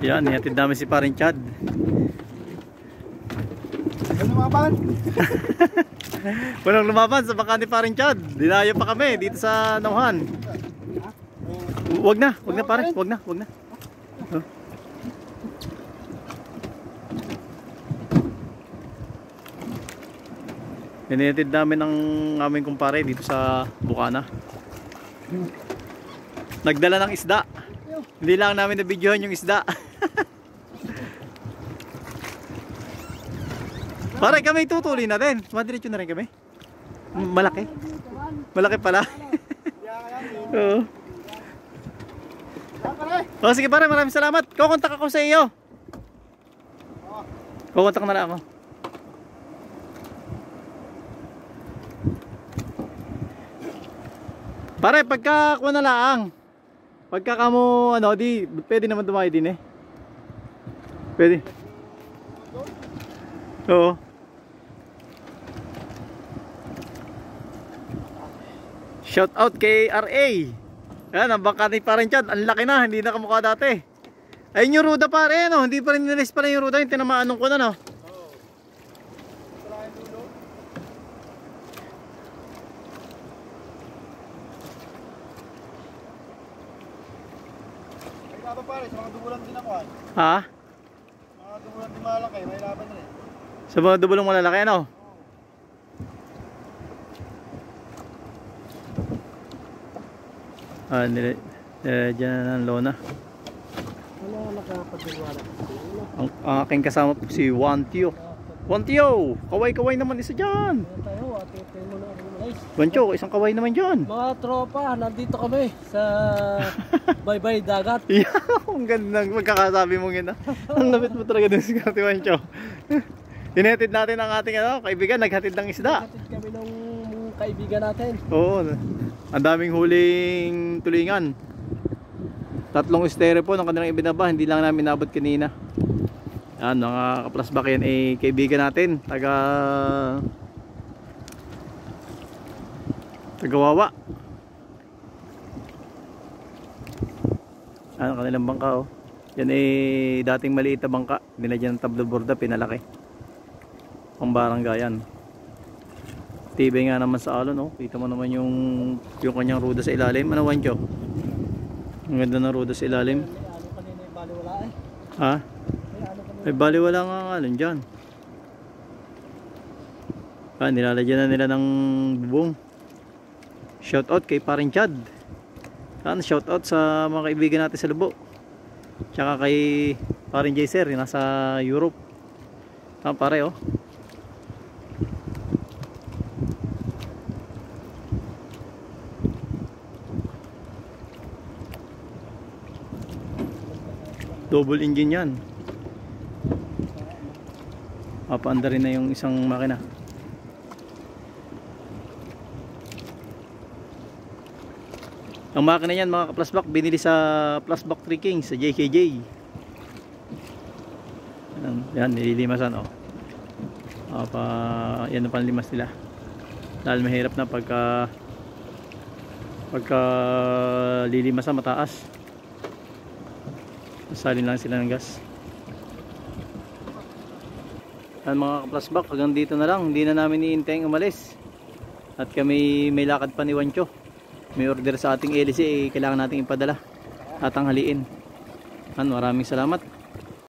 Yan, ihatid namin si paring Chad. Walang lumaban. Walang lumaban sa baka ni paring Chad. Dinayo pa kami dito sa Nauhan. Wag na pare, wag na. Oh. Inihatid namin ng aming kumpare dito sa Bukana. Nagdala ng isda. Hindi lang namin na-videohan yung isda. Pare, kami tutuloy na din. Madiretso na rin kami. Malaki. Malaki pala. Oo. Oh, sige pare, maraming salamat. Kukontak ako sa iyo. Kukontak na lang ako. Pare, pagka kuha na lang. Pagka kamo ano, di pwede naman dumayo din eh. Pwede. Oo. Shout out kay RA. Yan, ang bangka ni paring Chad, ang laki na, hindi na kamukha dati. Ayun yung ruda pare, no? Hindi pa rin nilis pa rin yung ruda, yung tinamaanong ko na, no? Pare, sa mga dubulang din ako. Ha? Mga dubulang din malaki, may laban rin. Sa mga dubulong malalaki, ano? Ah, dyan na ng lona. Wala nakapagdiwala. Ang aking kasama po si Wantio. Wantio! Kaway-kaway naman isa dyan. Wancho, isang kaway naman dyan. Mga tropa, nandito kami sa baybay dagat. Yeah, ang ganda ng magkakasabi mong yun. Ang lapit mo talaga dun si Kati Wancho. Hinatid natin ang ating kaibigan, naghatid ng isda. Naghatid kami ng kaibigan natin. Oo, ang daming huling tulingan. 3 styrofoam ang kanilang ibinaba, hindi lang namin nabot kanina. Yan, mga kaplasbak yan eh, kaibigan natin, Tagawawa. Ano kanilang bangka oh. Yan eh dating maliit na bangka, binagyan ng tabloborda, pinalaki. Pang baranggayan. Tibay nga naman sa alon oh. Kita mo naman yung kanyang ruda sa ilalim. Ano Wancho? Ang ganda ng ruda sa ilalim. Ha? May baliwala nga ang alon dyan. Nilalagyan na nila ng bubong. Shout out kay paring Chad. Shout out sa mga kaibigan natin sa Lubo. Tsaka kay paring Jaser, nasa Europe. Pare oh. Double engine yan. Papaanda rin na yung isang makina. Ang makina niyan mga ka-plusbak, binili sa Plusbak 3 Kings sa JKJ. Yan, nililimasan oh. Yan ang panlimas nila. Dahil mahirap na pagka lilimasan mataas. Salin lang sila ng gas. Yan mga ka-plusbak, hanggang dito na lang. Hindi na namin iinteng umalis. At kami may lakad pa ni Wancho. May order sa ating LC, kailangan nating ipadala at tanghaliin. Maraming salamat.